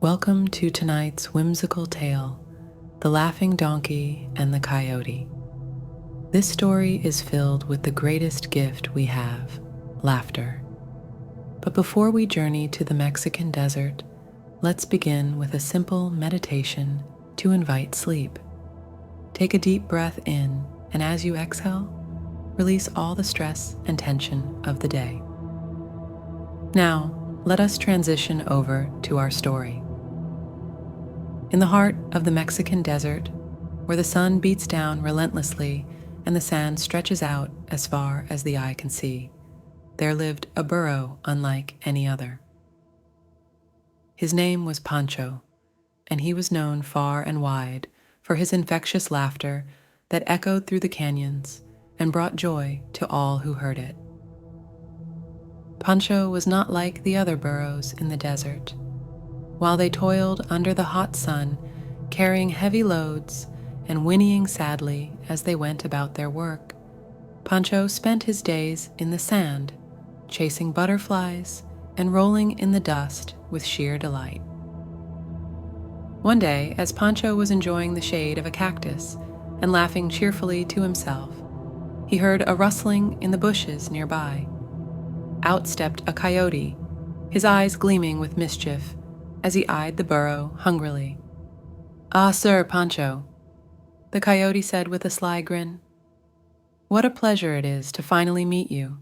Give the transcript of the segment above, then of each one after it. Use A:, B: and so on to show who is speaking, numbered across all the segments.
A: Welcome to tonight's whimsical tale, The Laughing Donkey and the Coyote. This story is filled with the greatest gift we have, laughter. But before we journey to the Mexican desert, let's begin with a simple meditation to invite sleep. Take a deep breath in, and as you exhale, release all the stress and tension of the day. Now, let us transition over to our story. In the heart of the Mexican desert, where the sun beats down relentlessly and the sand stretches out as far as the eye can see, there lived a burro unlike any other. His name was Pancho, and he was known far and wide for his infectious laughter that echoed through the canyons and brought joy to all who heard it. Pancho was not like the other burros in the desert. While they toiled under the hot sun, carrying heavy loads and whinnying sadly as they went about their work, Pancho spent his days in the sand, chasing butterflies and rolling in the dust with sheer delight. One day, as Pancho was enjoying the shade of a cactus and laughing cheerfully to himself, he heard a rustling in the bushes nearby. Out stepped a coyote, his eyes gleaming with mischief as he eyed the burro hungrily. "Ah, sir, Pancho," the coyote said with a sly grin. "What a pleasure it is to finally meet you.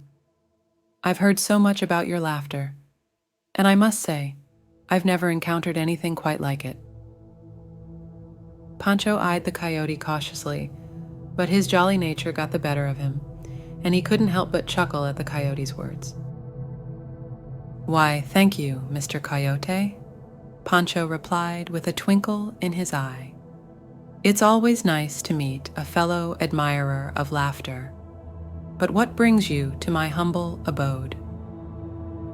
A: I've heard so much about your laughter, and I must say, I've never encountered anything quite like it." Pancho eyed the coyote cautiously, but his jolly nature got the better of him, and he couldn't help but chuckle at the coyote's words. "Why, thank you, Mr. Coyote," Pancho replied with a twinkle in his eye. "It's always nice to meet a fellow admirer of laughter. But what brings you to my humble abode?"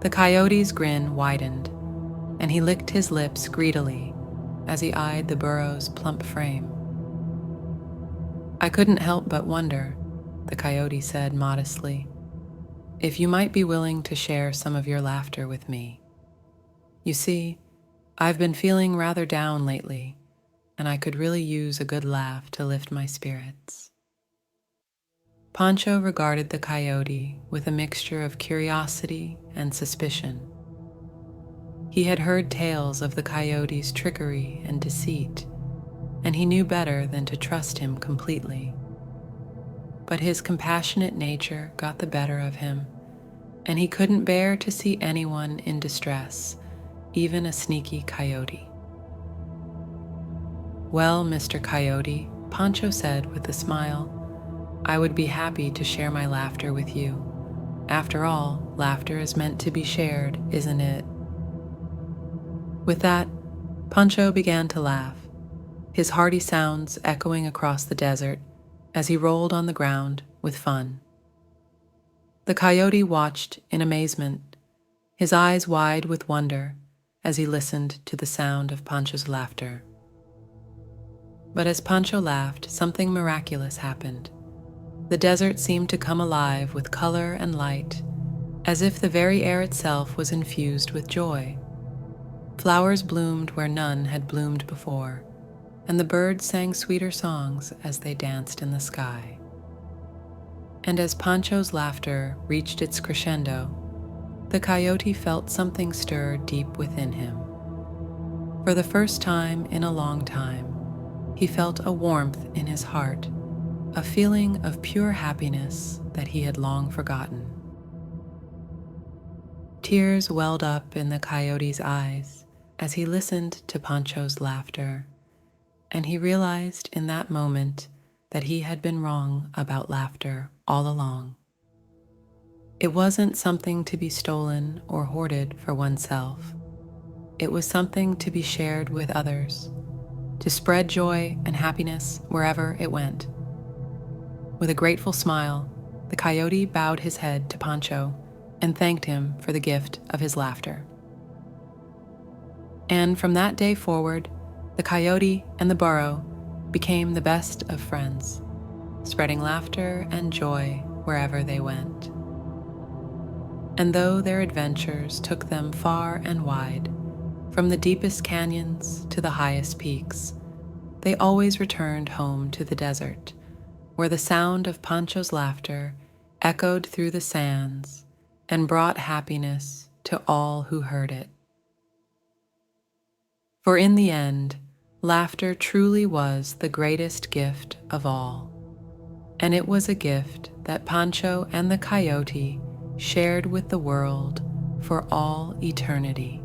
A: The coyote's grin widened, and he licked his lips greedily as he eyed the burro's plump frame. "I couldn't help but wonder," the coyote said modestly, "if you might be willing to share some of your laughter with me. You see, I've been feeling rather down lately, and I could really use a good laugh to lift my spirits." Pancho regarded the coyote with a mixture of curiosity and suspicion. He had heard tales of the coyote's trickery and deceit, and he knew better than to trust him completely. But his compassionate nature got the better of him, and he couldn't bear to see anyone in distress, even a sneaky coyote. "Well, Mr. Coyote," Pancho said with a smile, "I would be happy to share my laughter with you. After all, laughter is meant to be shared, isn't it?" With that, Pancho began to laugh, his hearty sounds echoing across the desert as he rolled on the ground with fun. The coyote watched in amazement, his eyes wide with wonder as he listened to the sound of Pancho's laughter. But as Pancho laughed, something miraculous happened. The desert seemed to come alive with color and light, as if the very air itself was infused with joy. Flowers bloomed where none had bloomed before, and the birds sang sweeter songs as they danced in the sky. And as Pancho's laughter reached its crescendo, the coyote felt something stir deep within him. For the first time in a long time, he felt a warmth in his heart, a feeling of pure happiness that he had long forgotten. Tears welled up in the coyote's eyes as he listened to Pancho's laughter, and he realized in that moment that he had been wrong about laughter all along. It wasn't something to be stolen or hoarded for oneself. It was something to be shared with others, to spread joy and happiness wherever it went. With a grateful smile, the coyote bowed his head to Pancho and thanked him for the gift of his laughter. And from that day forward, the coyote and the burro became the best of friends, spreading laughter and joy wherever they went. And though their adventures took them far and wide, From the deepest canyons to the highest peaks, they always returned home to the desert, where the sound of Pancho's laughter echoed through the sands and brought happiness to all who heard it. For in the end, laughter truly was the greatest gift of all, and it was a gift that Pancho and the Coyote shared with the world for all eternity.